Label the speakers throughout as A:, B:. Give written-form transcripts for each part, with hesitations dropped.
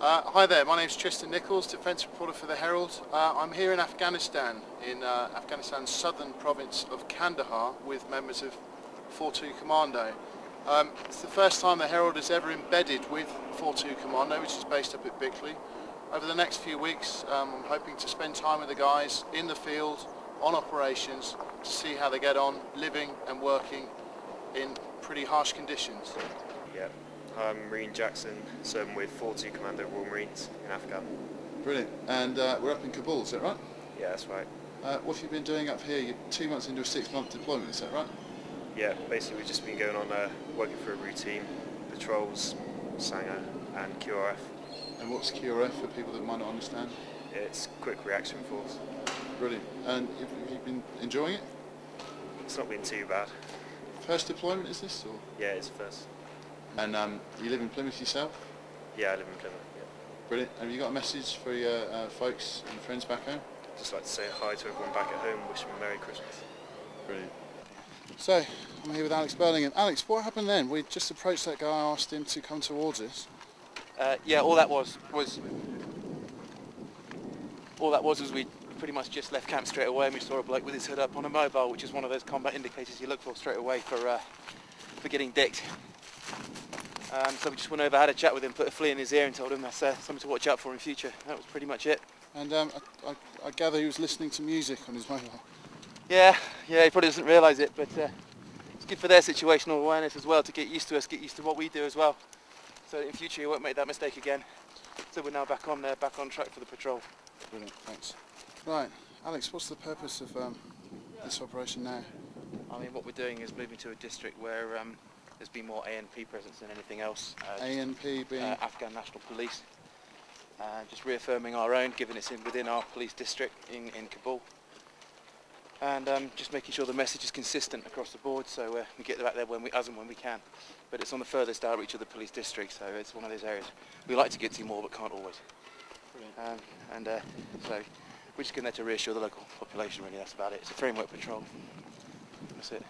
A: Hi there, my name's Tristan Nichols, defence reporter for the Herald. I'm here in Afghanistan, in Afghanistan's southern province of Kandahar, with members of 4-2 Commando. It's the first time the Herald is ever embedded with 4-2 Commando, which is based up at Bickley. Over the next few weeks, I'm hoping to spend time with the guys in the field, on operations, to see how they get on, living and working in pretty harsh conditions.
B: Yeah. I'm Marine Jackson, so I'm with 4-2 Commando Royal Marines in Afghan.
A: Brilliant. And we're up in Kabul, is that right?
B: Yeah, that's right.
A: What have you been doing up here? You're 2 months into a 6-month deployment, is that right?
B: Yeah, basically we've just been going on working for a routine, patrols, Sanger and QRF.
A: And what's QRF for people that might not understand?
B: It's Quick Reaction Force.
A: Brilliant. And have you been enjoying it?
B: It's not been too bad.
A: First deployment is this? Or?
B: Yeah, it's the first.
A: And you live in Plymouth yourself?
B: Yeah, I live in Plymouth, yeah.
A: Brilliant. Have you got a message for your folks and friends back home?
B: Just like to say hi to everyone back at home, wish them a Merry Christmas.
A: Brilliant. So, I'm here with Alex Burlingham. Alex, what happened then? We just approached that guy, asked him to come towards us.
C: Yeah, all that was we pretty much just left camp straight away, and we saw a bloke with his hood up on a mobile, which is one of those combat indicators you look for straight away for getting dicked. So we just went over, had a chat with him, put a flea in his ear and told him that's something to watch out for in future. That was pretty much it. And
A: I gather he was listening to music on his mobile.
C: Yeah, he probably doesn't realise it, but it's good for their situational awareness as well, to get used to us, get used to what we do as well. So in future he won't make that mistake again. So we're now back on track for the patrol.
A: Brilliant, thanks. Right, Alex, what's the purpose of this operation now?
C: I mean, what we're doing is moving to a district where there's been more ANP presence than anything else.
A: ANP being?
C: Afghan National Police. Just reaffirming our own, given it's within our police district in Kabul. And just making sure the message is consistent across the board, so we get back there as and when we can. But it's on the furthest outreach of the police district, so it's one of those areas we like to get to more, but can't always. So we're just going there to reassure the local population, really, that's about it. It's a framework patrol. That's it.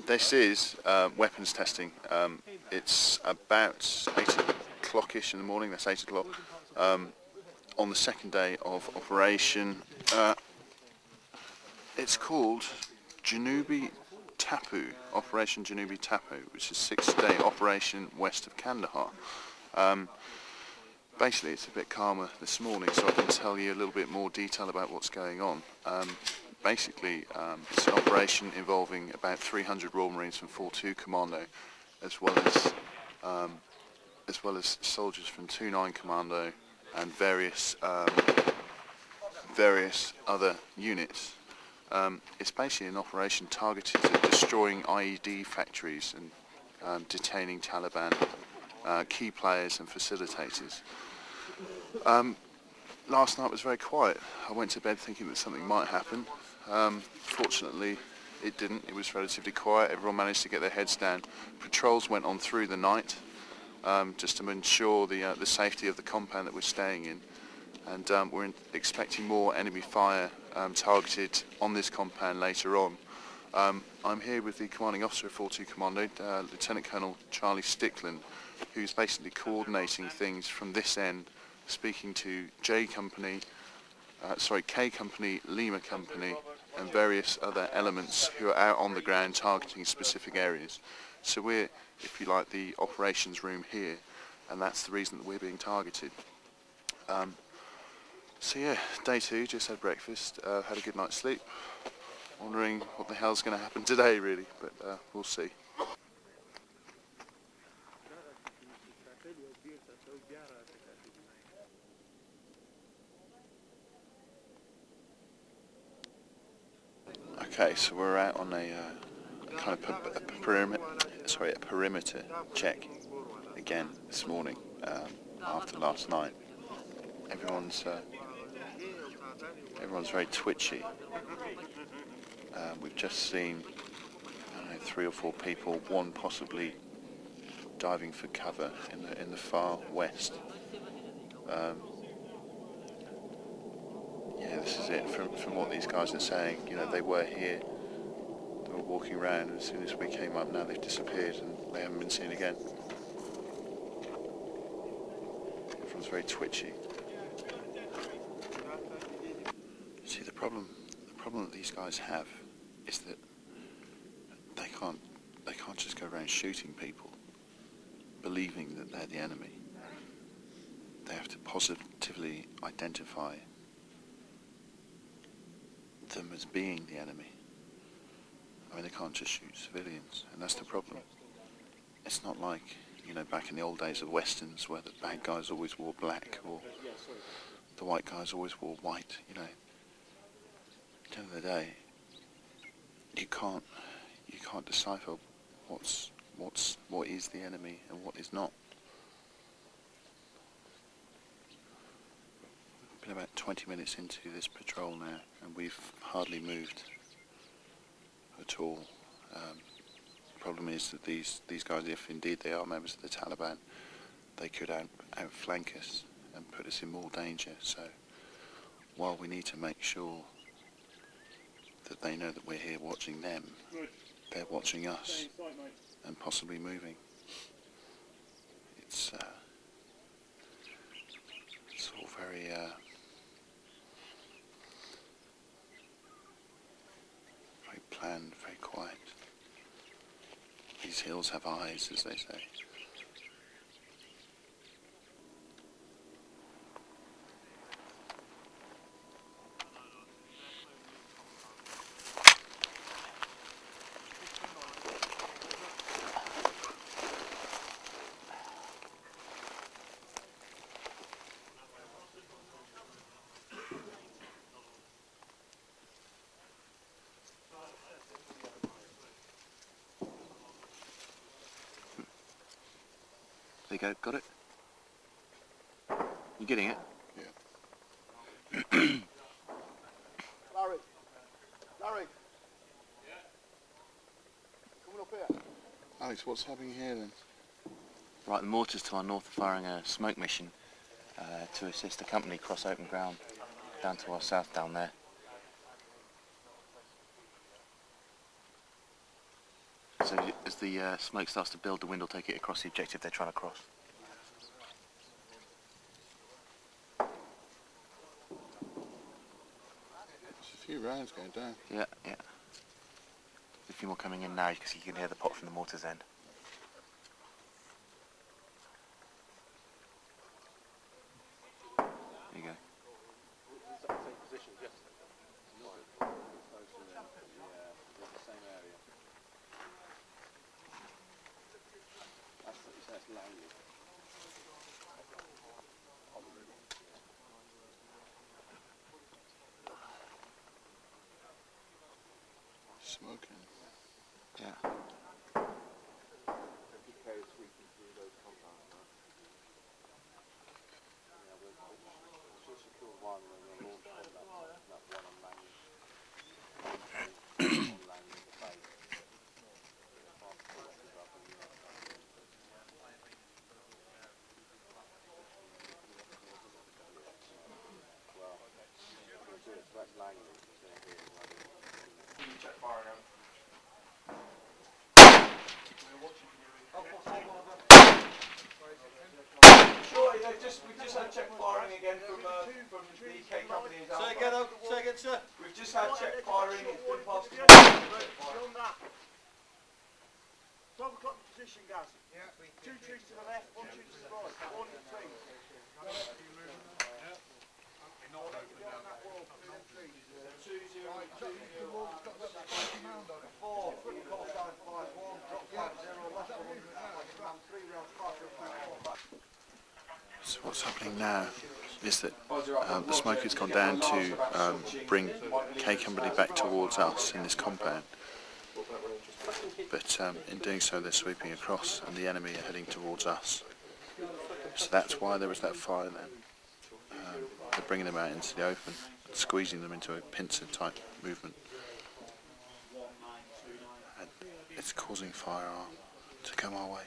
A: This is weapons testing. It's about 8 o'clock-ish in the morning, that's 8 o'clock, on the second day of operation. It's called Janubi Tapu, Operation Janubi Tapu, which is a 6-day operation west of Kandahar. Basically it's a bit calmer this morning, so I can tell you a little bit more detail about what's going on. Basically, it's an operation involving about 300 Royal Marines from 4-2 Commando, as well as soldiers from 2-9 Commando and various other units. It's basically an operation targeted at destroying IED factories and detaining Taliban key players and facilitators. Last night was very quiet. I went to bed thinking that something might happen. Fortunately it didn't. It was relatively quiet. Everyone managed to get their heads down. Patrols went on through the night just to ensure the safety of the compound that we're staying in, and we're expecting more enemy fire targeted on this compound later on. I'm here with the commanding officer of 4-2 Commando, Lieutenant Colonel Charlie Stickland, who's basically coordinating things from this end, speaking to K Company, Lima Company, and various other elements who are out on the ground targeting specific areas. So we're, if you like, the operations room here, and that's the reason that we're being targeted. So yeah, day 2, just had breakfast, had a good night's sleep, wondering what the hell's going to happen today really, but we'll see. Okay, so we're out on a kind of a perimeter check again this morning after last night. Everyone's very twitchy. We've just seen, I don't know, 3 or 4 people, one possibly diving for cover in the far west. Yeah, this is it. From what these guys are saying, you know, they were here, they were walking around, and as soon as we came up, now they've disappeared and they haven't been seen again. Everyone's very twitchy. See, the problem that these guys have is that they can't just go around shooting people, believing that they're the enemy. They have to positively identify them as being the enemy. I mean, they can't just shoot civilians, and that's the problem. It's not like, you know, back in the old days of westerns where the bad guys always wore black or the white guys always wore white. You know, at the end of the day, you can't decipher what is the enemy and what is not. We've been about 20 minutes into this patrol now, and we've hardly moved at all. The problem is that these guys, if indeed they are members of the Taliban, they could outflank us and put us in more danger. So while we need to make sure that they know that we're here watching them, they're watching us and possibly moving. It's all very very planned, very quiet. These hills have eyes, as they say. There you go, got it? You getting it? Yeah.
D: Larry! Larry! Coming up here.
A: Alex, what's happening here then?
C: Right, the mortars to our north are firing a smoke mission to assist the company cross open ground down to our south down there. So as the smoke starts to build, the wind will take it across the objective they're trying to cross.
A: There's a few rounds going down.
C: Yeah, yeah. There's a few more coming in now because you can hear the pop from the mortar's end. There you go.
A: Smoking.
C: Yeah.
E: We've just had check firing again from the K company.
D: Say again, sir.
E: We've just had check firing. It's been past the
D: 12 o'clock position, guys. Yeah. 2 trees to the left, 1 tree to the right. 1 in the trees.
A: So what's happening now is that the smoke has gone down to bring K Company back towards us in this compound. But in doing so they're sweeping across and the enemy are heading towards us. So that's why there was that fire then. They're bringing them out into the open, squeezing them into a pincer type movement. And it's causing fire to come our way.